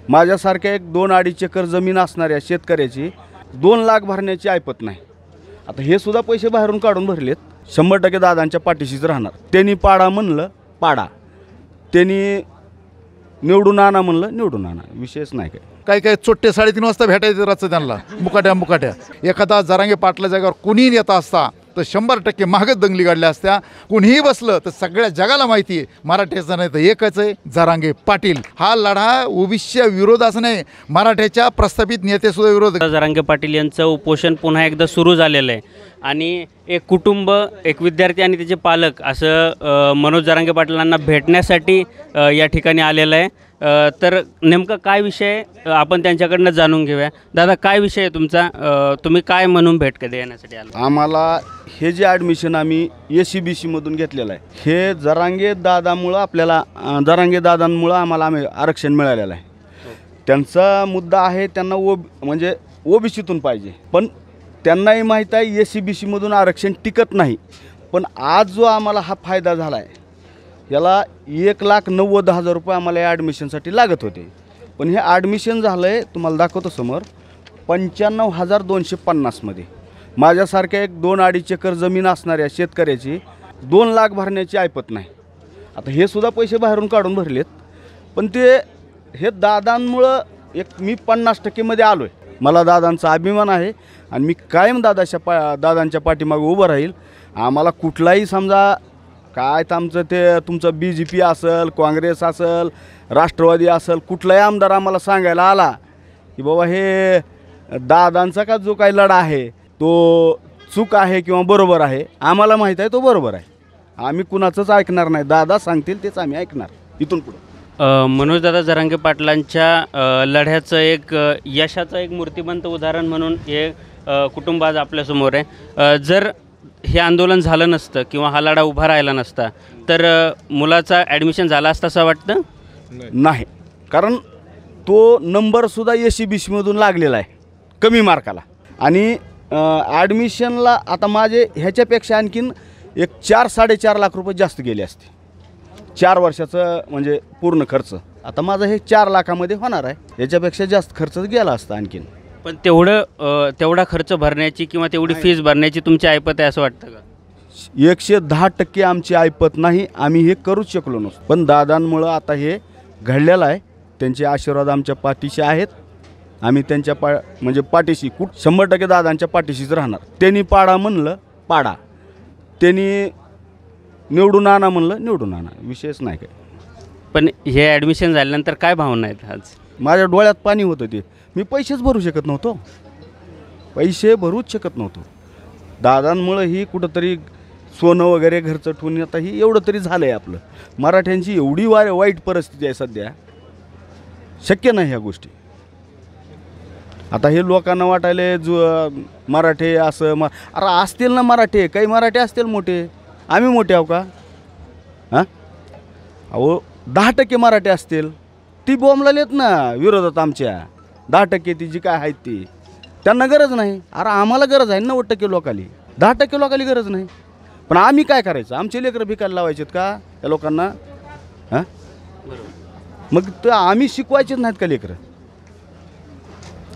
माझ्यासारख्या एक 2-2.5 एकर जमीन असणाऱ्या शेतकऱ्याची 2 लाख भरण्याची ऐपत नाही। आता हे सुद्धा पैसे बाहेरून काढून भरलेत। 100% दादांच्या पाठीशीच राहणार। त्यांनी पाडा म्हणलं पाडा, त्यांनी निवडून आणा म्हणलं निवडून आणा, विषयच नाही काय। काय चोट्टे 3:30 वाजता भेटायचं राहतं त्यांना मुकाट्या। एखादा जरांगे पाटला जागेवर कुणीही येत असता तर 100% मागच दंगली काढल्या असत्या। कुणीही बसलं तर सगळ्या जगाला माहिती आहे मराठ्याचा नाही तर एकच आहे जरांगे पाटील। हा लढा ओबीसीच्या विरोधाचा नाही, मराठ्याच्या प्रस्थापित नेते सुद्धा विरोध। जरांगे पाटील यांचं उपोषण पुन्हा एकदा सुरू झालेलं आहे आणि एक कुटुंब, एक विद्यार्थी आणि त्याचे पालक असं मनोज जरांगे पाटलांना भेटण्यासाठी या ठिकाणी आलेलं आहे। तर नेमका काय विषय आपण त्यांच्याकडनं जाणून घेऊया। दादा, काय विषय आहे तुमचा? तुम्ही काय म्हणून भेट कधी येण्यासाठी आला? आम्हाला हे जे ॲडमिशन आम्ही SCBC मधून घेतलेलं आहे, हे जरांगे दादामुळं आपल्याला जरांगे आम्हाला आरक्षण मिळालेलं आहे। त्यांचा मुद्दा आहे त्यांना म्हणजे ओबीसीतून पाहिजे, पण त्यांनाही माहीत आहे SCBC मधून आरक्षण टिकत नाही। पण आज जो आम्हाला हा फायदा झाला आहे, याला 1,90,000 रुपये आम्हाला या ॲडमिशनसाठी लागत होते। पण हे ॲडमिशन झालं आहे, तुम्हाला दाखवतो समोर, 95,250 मध्ये। माझ्यासारख्या एक 2-2.5 एकर जमीन असणाऱ्या शेतकऱ्याची 2 लाख भरण्याची ऐपत नाही। आता हे सुद्धा पैसे बाहेरून काढून भरलेत, पण ते हे दादांमुळं मी 50% मध्ये आलो आहे। मला दादांचा अभिमान आहे आणि मी कायम दादांच्या पाठीमागे उभं राहील। आम्हाला कुठलाही समजा काय आमचं ते तुमचं BJP असेल, काँग्रेस असेल, राष्ट्रवादी असेल, कुठलाही आमदार आम्हाला सांगायला आला की बाबा हे दादांचा का जो काही लढा आहे तो चूक आहे किंवा बरोबर आहे, आम्हाला माहीत आहे तो बरोबर आहे। आम्ही कुणाचंच ऐकणार नाही, दादा सांगतील तेच आम्ही ऐकणार इथून पुढं। मनोज दादा जरांगे पाटलांच्या लढ्याचं एक यशाचं एक मूर्तिमंत उदाहरण म्हणून हे कुटुंब आज आपल्यासमोर आहे। जर हे आंदोलन झालं नसतं किंवा हा लढा उभा राहिला नसता तर मुलाचा ॲडमिशन झाला असतं असं वाटतं? नाही, कारण तो नंबरसुद्धा SCBC मधून लागलेला आहे कमी मार्काला। आणि ॲडमिशनला आता माझे ह्याच्यापेक्षा आणखीन एक 4-4.5 लाख रुपये जास्त गेले असते। 4 वर्षाचं म्हणजे पूर्ण खर्च आता माझं हे 4 लाखामध्ये होणार आहे, याच्यापेक्षा जास्त खर्च गेला असता आणखीन। पण तेवढा खर्च भरण्याची किंवा तेवढी फीस भरण्याची तुमची ऐपत आहे असं वाटतं का? 110% आमची ऐपत नाही, आम्ही हे करूच शकलो नसतो। पण दादांमुळं आता हे घडलेलं आहे, त्यांचे आशीर्वाद आमच्या पाठीशी आहेत। आम्ही त्यांच्या म्हणजे पाठीशी 100% दादांच्या पाठीशीच राहणार। त्यांनी पाडा म्हणलं पाडा, त्यांनी निवडून आणा म्हणलं निवडून आणा, विषयच नाही काय। पण हे ॲडमिशन झाल्यानंतर काय भावना आहेत आज? माझ्या डोळ्यात पाणी होतं, ते मी पैसेच भरू शकत नव्हतो, पैसे भरूच शकत नव्हतो। दादांमुळं ही कुठंतरी सोनं वगैरे घरचं ठेवून आता ही एवढं तरी झालं आहे आपलं। मराठ्यांची एवढी वाईट परिस्थिती आहे सध्या, शक्य नाही ह्या गोष्टी। आता हे लोकांना वाटायले जो मराठे असं अरे असतील ना मराठे, काही मराठे असतील मोठे, आम्ही मोठे आहो का? हां, अहो 10% मराठे असतील, ती बोंबलेत ना विरोधात आमच्या। 10% ती जी काय आहेत ती त्यांना गरज नाही। अरे आम्हाला गरज आहे 90% लोकांनी, 10% लोकांनी गरज नाही। पण आम्ही काय करायचं? आमचे लेकरं भिकायला लावायचेत का त्या लोकांना? हां, मग तर आम्ही शिकवायचेच नाहीत का लेकरं?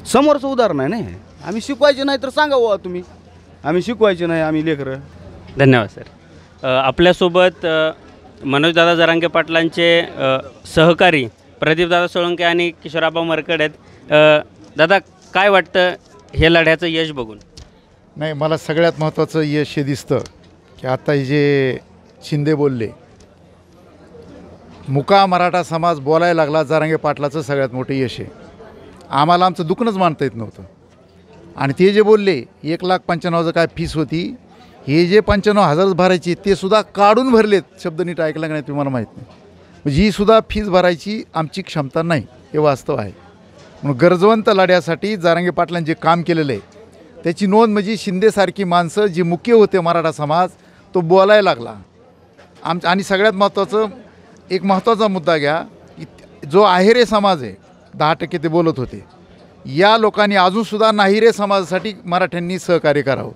समोरचं उदाहरण आहे नाही, आम्ही शिकवायचे नाही तर सांगा बुवा तुम्ही, आम्ही शिकवायचे नाही आम्ही लेकरं। धन्यवाद सर। आपल्यासोबत मनोजदादा जरांगे पाटलांचे सहकारी प्रदीपदादा सोळंके आणि किशोरआबा मरकड आहेत। दादा, काय वाटतं हे लढ्याचं यश बघून? नाही, मला सगळ्यात महत्त्वाचं यश हे दिसतं की आता जे शिंदे बोलले, मुका मराठा समाज बोलायला लागला, जरांगे पाटलाचं सगळ्यात मोठं यश आहे। आम्हाला आमचं दुखणंच मानता येत नव्हतं आणि ते जे बोलले 1,95,000 काय फीस होती, हे जे 95,000 भरायची ते सुद्धा काढून भरलेत। शब्द नीट ऐकला का नाही तुम्हाला माहीत नाही, म्हणजे ही सुद्धा फीस भरायची आमची क्षमता नाही, हे वास्तव आहे। म्हणून गरजवंत लढ्यासाठी जरांगे पाटलांनी जे काम केलेलं आहे त्याची नोंद म्हणजे शिंदेसारखी माणसं जी मुख्य होते मराठा समाज तो बोलायला लागला। आणि सगळ्यात महत्त्वाचं एक महत्त्वाचा मुद्दा घ्या की जो आहेरे समाज आहे 10% ते बोलत होते, या लोकांनी अजूनसुद्धा नाहीरे समाजासाठी मराठ्यांनी सहकार्य करावं।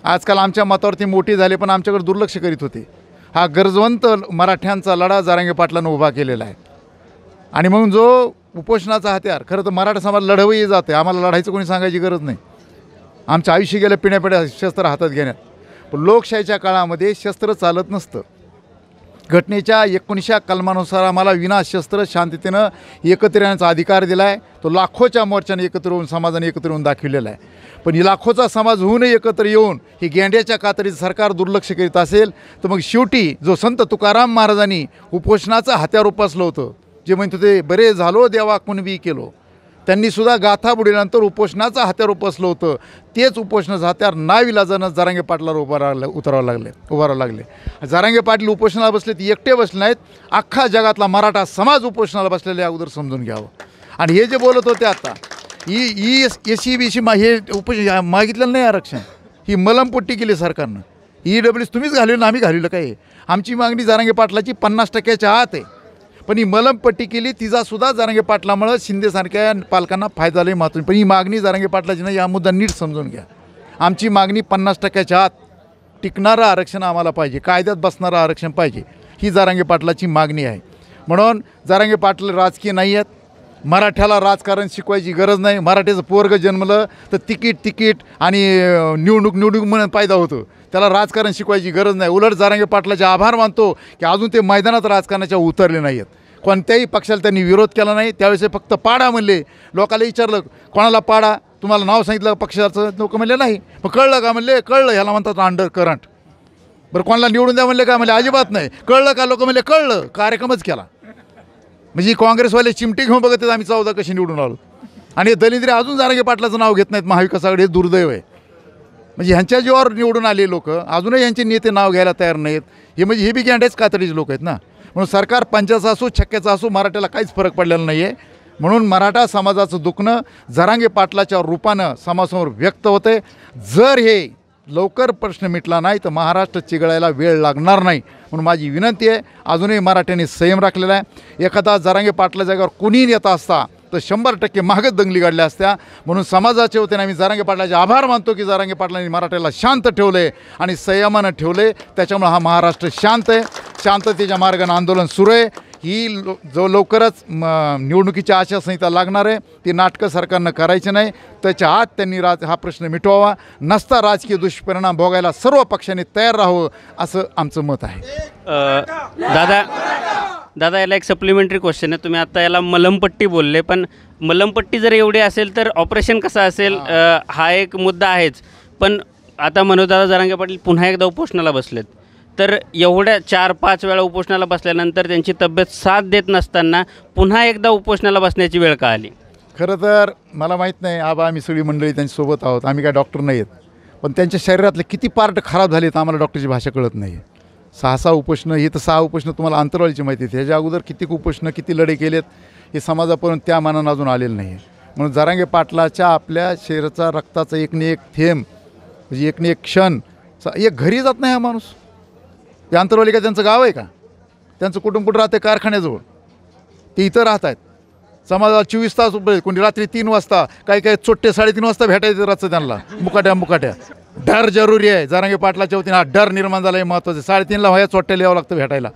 आजकाल आमच्या मतावरती मोठे झाले पण आमच्याकडे दुर्लक्ष करीत होते। हा गरजवंत मराठ्यांचा लढा जरांगे पाटलांनी उभा केलेला आहे आणि म्हणून जो उपोषणाचा हत्यार खरं तर मराठा समाज लढवही जाते, आम्हाला लढायचं कोणी सांगायची गरज नाही. आमचं आयुष्य गेलं पिण्यापिण्या शस्त्र हातात घेण्यात. पण लोकशाहीच्या काळामध्ये शस्त्र चालत नसतं. घटनेच्या 19 कलमानुसार आम्हाला विना शस्त्र शांततेनं एकत्र येण्याचा अधिकार दिला आहे. तो लाखोच्या मोर्चाने एकत्र होऊन समाजाने एकत्र येऊन दाखविलेला आहे. पण ही लाखोचा समाज होऊनही एकत्र येऊन ही गेंड्याच्या कातडीचं सरकार दुर्लक्ष करीत असेल तर मग शेवटी जो संत तुकाराम महाराजांनी उपोषणाचं हत्यार उपसलं होतं, जे म्हणत होते बरे झालो देवा कुणबी केलो, त्यांनीसुद्धा गाथा बुडीनंतर उपोषणाचं हत्यार उपसलं होतं. तेच उपोषणाचं हत्यार नाविलाजानं जरांगे पाटलावर उभारावं लागले. जरांगे पाटील उपोषणाला बसले, ती एकटे बसले नाहीत, अख्खा जगातला मराठा समाज उपोषणाला बसलेले अगोदर समजून घ्यावं. आणि हे जे बोलत होते आता ECBC हे मागितलेलं नाही आरक्षण, ही मलमपट्टी केली सरकारनं. EWS तुम्हीच घालवलं, आम्ही घालवलं काय? आमची मागणी जरांगे पाटलाची 50%च्या आत आहे. पण ही मलमपट्टी केली तिचासुद्धा जरांगे पाटलामुळं शिंदेसारख्या पालकांना फायदा झाला महत्त्वाची. पण ही मागणी जरांगे पाटलाची नाही, हा मुद्दा नीट समजून घ्या. आमची मागणी 50%च्या आत टिकणारं आरक्षण आम्हाला पाहिजे, कायद्यात बसणारं आरक्षण पाहिजे, ही जरांगे पाटलाची मागणी आहे. म्हणून जरांगे पाटील राजकीय नाही आहेत. मराठ्याला राजकारण शिकवायची गरज नाही. मराठीचं पोरगं जन्मलं तर तिकीट आणि निवडणूक म्हणून फायदा होतो, त्याला राजकारण शिकवायची गरज नाही. उलट जरांगे पाटलाचे आभार मानतो की अजून ते मैदानात राजकारणाच्या उतरले नाही आहेत. कोणत्याही पक्षाला त्यांनी विरोध केला नाही. त्यावेळेस फक्त पाडा म्हणले. लोकांना विचारलं कोणाला पाडा, तुम्हाला नाव सांगितलं पक्षाचं, लोक म्हणले नाही. मग कळलं का? म्हणले कळलं, ह्याला म्हणतात अंडर करंट. बरं कोणाला निवडून द्या म्हणले का? म्हणले अजिबात नाही. कळलं का? लोक म्हणले कळलं, कार्यक्रमच केला. म्हणजे काँग्रेसवाले चिमटी घेऊन बघत आहेत आम्ही 14 कशी निवडून आलो. आणि दलिंद्रे अजून जरांगे पाटलाचं नाव घेत नाहीत महाविकास आघाडी, हे दुर्दैव आहे. म्हणजे ह्यांच्या जीवावर निवडून आले लोक अजूनही यांचे नेते नाव घ्यायला तयार नाहीत. हे म्हणजे हे बी गँडेच कातडीचे लोक आहेत ना. म्हणून सरकार पंचाचं असो छक्क्याचं असो मराठ्याला काहीच फरक पडलेला नाही आहे. म्हणून मराठा समाजाचं दुखणं जरांगे पाटलाच्या रूपानं समाजासमोर व्यक्त होते. जर हे लवकर प्रश्न मिटला नाही तर महाराष्ट्र चिघळायला वेळ लागणार नाही. म्हणून माझी विनंती आहे, अजूनही मराठ्यांनी संयम राखलेला आहे. एखादा जरांगे पाटला जागेवर कुणीही येत असता तर 100% मागच दंगली काढल्या असत्या. म्हणून समाजाच्या वतीने आम्ही जरांगे पाटलाचे आभार मानतो की जरांगे पाटलांनी मराठ्याला शांत ठेवले आणि संयमानं ठेवले. त्याच्यामुळे हा महाराष्ट्र शांत आहे. शांततेच्या मार्गाने आंदोलन सुरू आहे. ही जो लवकरच निवडणुकीची आचारसंहिता लागणार आहे, ती नाटकं सरकारनं करायची नाही. त्याच्या आत त्यांनी हा प्रश्न मिटवावा. नसता राजकीय दुष्परिणाम भोगायला सर्व पक्षांनी तयार राहावं असं आमचं मत आहे. दादा याला एक सप्लिमेंटरी क्वेश्चन आहे. तुम्ही आता याला मलमपट्टी बोलले, पण मलमपट्टी जर एवढी असेल तर ऑपरेशन कसं असेल हा एक मुद्दा आहेच. पण आता मनोजदादा जरांगे पाटील पुन्हा एकदा उपोषणाला बसलेत, तर एवढ्या 4-5 वेळा उपोषणाला बसल्यानंतर त्यांची तब्येत साथ देत नसताना पुन्हा एकदा उपोषणाला बसण्याची वेळ का आली? खरं तर मला माहीत नाही. आम्ही सगळी मंडळी त्यांच्यासोबत आहोत, आम्ही काय डॉक्टर नाही आहेत. पण त्यांच्या शरीरातले किती पार्ट खराब झालेत आम्हाला डॉक्टरची भाषा कळत नाही. 6 उपोषणं, हे तर 6 उपोषणं तुम्हाला अंतरवालीची माहिती आहे. ह्याच्या अगोदर किती उपोषणं किती लढे केलेत हे समाजापर्यंत त्या मानानं अजून आलेलं नाही आहे. म्हणून जरांगे पाटलाच्या आपल्या शरीराचा रक्ताचा एक न एक थेंब म्हणजे एक न एक क्षण एक घरी जात नाही हा माणूस. हे अंतरवाली का त्यांचं गाव आहे का? त्यांचं कुटुंब कुठं राहते? कारखान्याजवळ. ते इथं राहत आहेत. समाजाला 24 तास कोणी रात्री 3 वाजता काही चोट्टे 3:30 वाजता भेटायचं राहतं त्यांना मुकाट्या. डर जरुरी आहे. जरांगे पाटलाच्या वतीने हा डर निर्माण झाला आहे महत्त्वाचं. 3:30ला व्हाया चोट्ट्याला यावं लागतं भेटायला.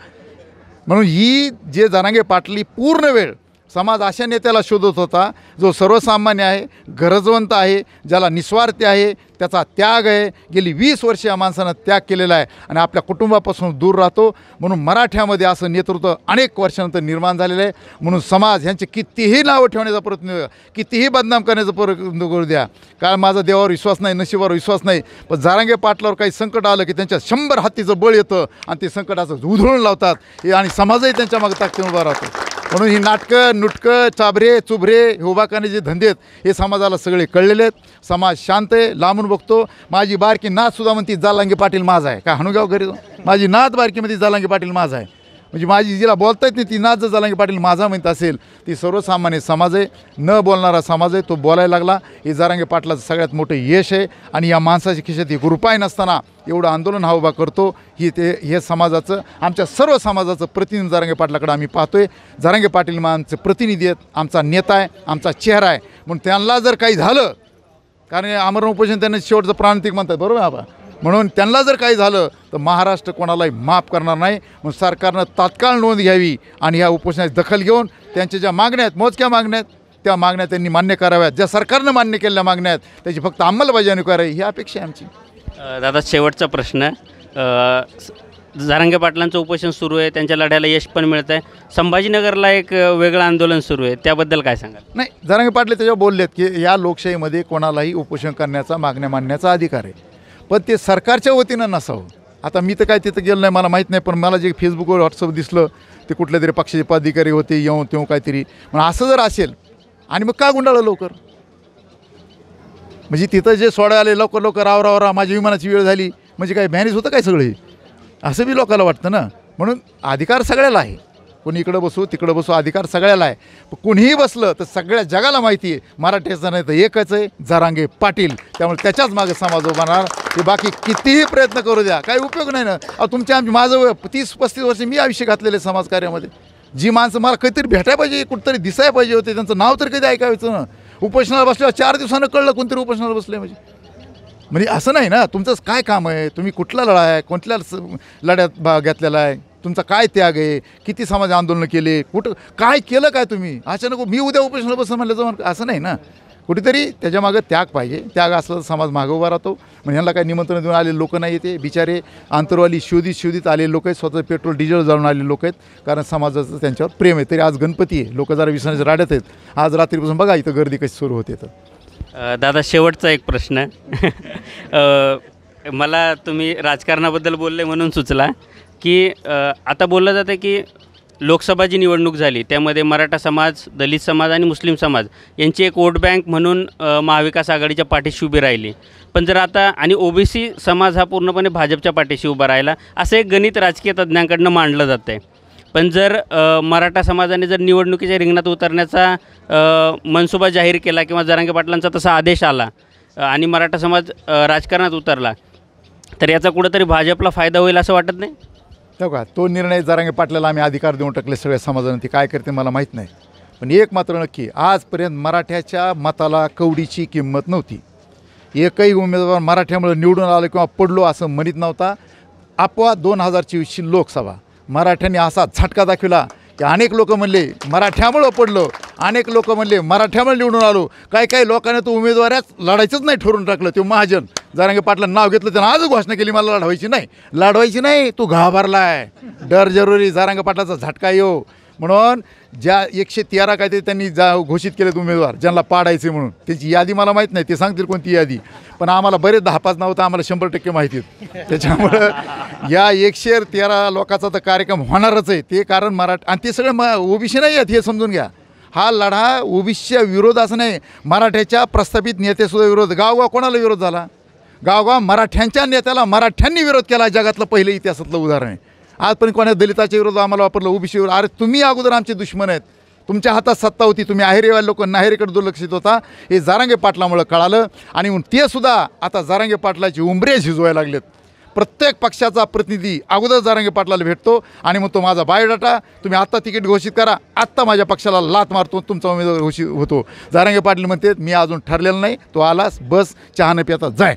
म्हणून ही जे जरांगे पाटली पूर्ण वेळ समाज अशा नेत्याला शोधत होता जो सर्वसामान्य आहे, गरजवंत आहे, ज्याला निस्वार्थी आहे, त्याचा त्याग आहे. गेली 20 वर्षे या माणसानं त्याग केलेला आहे आणि आपल्या कुटुंबापासून दूर राहतो. म्हणून मराठ्यामध्ये असं नेतृत्व अनेक वर्षानंतर निर्माण झालेलं आहे. म्हणून समाज ह्यांचे कितीही नावं ठेवण्याचा प्रयत्न, कितीही बदनाम करण्याचा प्रयत्न करू द्या, कारण माझा देवावर विश्वास नाही, नशिबावर विश्वास नाही. पण जरांगे पाटलावर काही संकट आलं की त्यांच्या 100 हत्तीचं बळ येतं आणि ते संकटाचं उधळून लावतात आणि समाजही त्यांच्या मागे ताकदीने उभा राहतो. म्हणून ही नाटकं नुटकं चाबरे चुबरे हे उभा करण्याचे जे धंदे आहेत हे समाजाला सगळे कळलेले आहेत. समाज शांत आहे, लांबून बघतो. माझी बारकी नातसुद्धा म्हणती जरांगे पाटील माझा आहे. काय हाणूगाव घरी माझी नात बारकीमध्ये जरांगे पाटील माझा आहे. म्हणजे माझी जिला बोलता येत नाही ती नात जर जरांगे पाटील माझा म्हणत असेल, ती सर्वसामान्य समाज आहे, न बोलणारा समाज आहे, तो बोलायला लागला. हे जरांगे पाटलाचं सगळ्यात मोठं यश आहे. आणि या माणसाच्या खिशात 1 रुपया नसताना एवढं आंदोलन हा उभा करतो हे समाजाचं, आमच्या सर्व समाजाचं प्रतिनिधी जरांगे पाटलाकडे आम्ही पाहतो आहे. जरांगे पाटील आमचे प्रतिनिधी आहेत, आमचा नेता आहे, आमचा चेहरा आहे. म्हणून त्यांना जर काही झालं, कारण आमरण उपोषण त्यांना शेवटचं प्रांतिक म्हणतात, बरोबर आबा, म्हणून त्यांना जर काही झालं तर महाराष्ट्र कोणालाही माफ करणार नाही. म्हणून सरकारनं तात्काळ नोंद घ्यावी आणि ह्या उपोषणाची दखल घेऊन त्यांच्या ज्या मागण्या आहेत, मोजक्या मागण्या आहेत, त्या मागण्या त्यांनी मान्य कराव्यात. ज्या सरकारनं मान्य केलेल्या मागण्या आहेत त्याची फक्त अंमलबजावणी करावी ही अपेक्षा आहे आमची. दादा, शेवटचा प्रश्न. जरांगे पाटलांचं उपोषण सुरू आहे, त्यांच्या लढ्याला यश पण मिळतं आहे. संभाजीनगरला एक वेगळं आंदोलन सुरू आहे, त्याबद्दल काय सांगाल? नाही, जरांगे पाटील त्याच्यावर बोललेत की या लोकशाहीमध्ये कोणालाही उपोषण करण्याचा, मागण्या मांडण्याचा अधिकार आहे, पण ते सरकारच्या वतीनं नसावं. आता मी तर काय तिथं गेलो नाही, मला माहीत नाही, पण मला जे फेसबुकवर व्हॉट्सअप दिसलं ते कुठल्या तरी पक्षाचे पदाधिकारी होते, येऊन तेव्हा काहीतरी. पण असं जर असेल आणि मग का गुंडाळलं लवकर? म्हणजे तिथं जे सोडायला आले लवकर लवकर राव माझ्या विमानाची वेळ झाली म्हणजे काय मॅनेज होतं काय सगळे? असं बी लोकांना वाटतं ना. म्हणून अधिकार सगळ्याला आहे, कोणी इकडं बसू तिकडं बसू, अधिकार सगळ्याला आहे. पण कोणीही बसलं तर सगळ्या जगाला माहिती आहे मराठ्याचं नाही तर एकच आहे, जरांगे पाटील. त्यामुळे त्याच्याच मागे समाज उभा राहणार. ते बाकी कितीही प्रयत्न करू द्या, काही उपयोग नाही ना. तुमच्या माझं 30-35 वर्ष मी आयुष्य घातलेले समाजकार्यामध्ये. जी माणसं मला काहीतरी भेटायला पाहिजे, कुठंतरी दिसायला पाहिजे होते, त्यांचं नाव तर कधी ऐकायचं ना. उपोषणाला बसल्यावर 4 दिवसानं कळलं कोणतरी उपोषणाला बसले. म्हणजे असं नाही ना. तुमचं काय काम आहे, तुम्ही कुठला लढा आहे, कोणत्या लढ्यात भाग घेतलेला आहे, तुमचा काय त्याग आहे, किती समाज आंदोलनं केले, कुठं काय केलं काय तुम्ही. अचानक मी उद्या उपोषणाला बसलं म्हणलं जाऊन असं नाही ना. कुठेतरी त्याच्यामागं त्याग पाहिजे. त्याग असला तर समाज मागं उभा राहतो. म्हणजे ह्यांना काही निमंत्रण देऊन आलेले लोक नाही येते, बिचारे अंतरवाली शोधित आलेले लोक आहेत, स्वतः पेट्रोल डिझेल जाळून आलेले लोक आहेत, कारण समाजाचं त्यांच्यावर प्रेम आहे. तरी आज गणपती आहे, लोक जरा विसरण्याच्या राड्यात आहेत. आज रात्रीपासून बघा इथं गर्दी कशी सुरू होते. तर दादा, शेवटचा एक प्रश्न. मला तुम्ही राजकारणाबद्दल बोलले म्हणून सुचला की आता बोललं जातं की लोकसभा जी निवडणूक झाली त्यामध्ये मराठा समाज, दलित समाज आणि मुस्लिम समाज यांची एक वोट बँक म्हणून महाविकास आघाडीच्या पाठीशी उभी राहिली. पण जर आता आणि ओबीसी समाज हा पूर्णपणे भाजपच्या पाठीशी उभा राहिला असं एक गणित राजकीय तज्ज्ञांकडनं मांडलं जातं आहे. पण जर मराठा समाजाने जर निवडणुकीच्या रिंगणात उतरण्याचा मनसुबा जाहीर केला किंवा जरांगे पाटलांचा तसा आदेश आला आणि मराठा समाज राजकारणात उतरला तर याचा कुठंतरी भाजपला फायदा होईल असं वाटत नाही? हो का, तो निर्णय जरांगे पाटलाला आम्ही अधिकार देऊन टाकले सगळ्या समाजाने. ते काय करते मला माहीत नाही. पण एक मात्र नक्की, आजपर्यंत मराठ्याच्या मताला कवडीची किंमत नव्हती. एकही उमेदवार मराठ्यामुळे निवडून आलो किंवा पडलो असं म्हणत नव्हता. आपवा 2024ची लोकसभा मराठ्यांनी असा झटका दाखविला की अनेक लोक म्हणले मराठ्यामुळं पडलो, अनेक लोक म्हणले मराठ्यामुळे निवडून आलो. काही लोकांना तो उमेदवारच लढायचंच नाही ठरवून टाकलं. तो महाजन जरांगे पाटलांचं नाव घेतलं, त्यानं आजच घोषणा केली मला लढवायची नाही. तू घाबरलाय. डर जरुरी, जरांगे पाटलाचा झटका येऊ म्हणून ज्या 113 काहीतरी त्यांनी घोषित केलेत उमेदवार ज्यांना पाडायचे म्हणून, त्यांची यादी मला माहीत नाही, ते सांगतील कोणती यादी. पण आम्हाला बरेच 10-5 नाव तर आम्हाला 100% माहिती आहेत. त्याच्यामुळं या 113 लोकांचा तर कार्यक्रम होणारच आहे. ते कारण आणि ते सगळे ओबीसी नाही आहेत हे समजून घ्या. हा लढा ओबीसीच्या विरोधाचा नाही, मराठ्याच्या प्रस्थापित नेतेसुद्धा विरोध. गावगाव कोणाला विरोध झाला? गावगाव मराठ्यांच्या नेत्याला मराठ्यांनी विरोध केला. जगातलं पहिलं इतिहासातलं उदाहरण आहे. आजपर्यंत कोणा दलिताच्या विरोध आम्हाला वापरलं, ओबीसी विरोध. अरे तुम्ही अगोदर आमचे दुश्मन आहेत, तुमच्या हातात सत्ता होती, तुम्ही आहेरेवाले लोक नाहेरीकडे दुर्लक्षित होता. हे जरांगे पाटलामुळं कळालं. आणि ते सुद्धा आता जरांगे पाटलाची उंबरे झिजवायला लागलेत. प्रत्येक पक्षाचा प्रतिनिधी अगोदर जरांगे पाटलाला भेटतो आणि मग तो माझा बायोडाटा तुम्ही आत्ता तिकीट घोषित करा, आत्ता माझ्या पक्षाला लात मारतो, तुमचा उमेदवार घोषित होतो. जरांगे पाटील म्हणते मी अजून ठरलेलं नाही, तो आलास बस चहा न पिता जाय.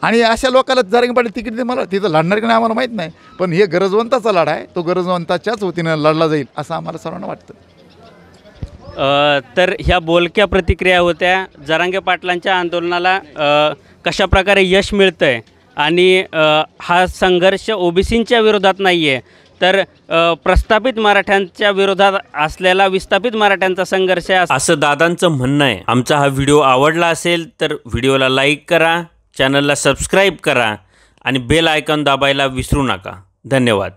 आणि अशा लोकांना जरांगे पाटील तिकीट दे, मला तिथं लढणार की नाही आम्हाला माहीत नाही. पण हे गरजवंताचा लढा आहे, तो गरजवंताच्याच वतीनं लढला जाईल असं आम्हाला सर्वांना वाटतं. तर ह्या बोलक्या प्रतिक्रिया होत्या. जरांगे पाटलांच्या आंदोलनाला कशाप्रकारे यश मिळतं आहे आणि हा संघर्ष ओबीसींच्या विरोधात नाही आहे तर प्रस्थापित मराठ्यांच्या विरोधात असलेला विस्थापित मराठ्यांचा संघर्ष आहे असं दादांचं म्हणणं आहे. आमचा हा व्हिडिओ आवडला असेल तर व्हिडिओला लाईक करा, चॅनलला सबस्क्राईब करा आणि बेल आयकॉन दाबायला विसरू नका. धन्यवाद.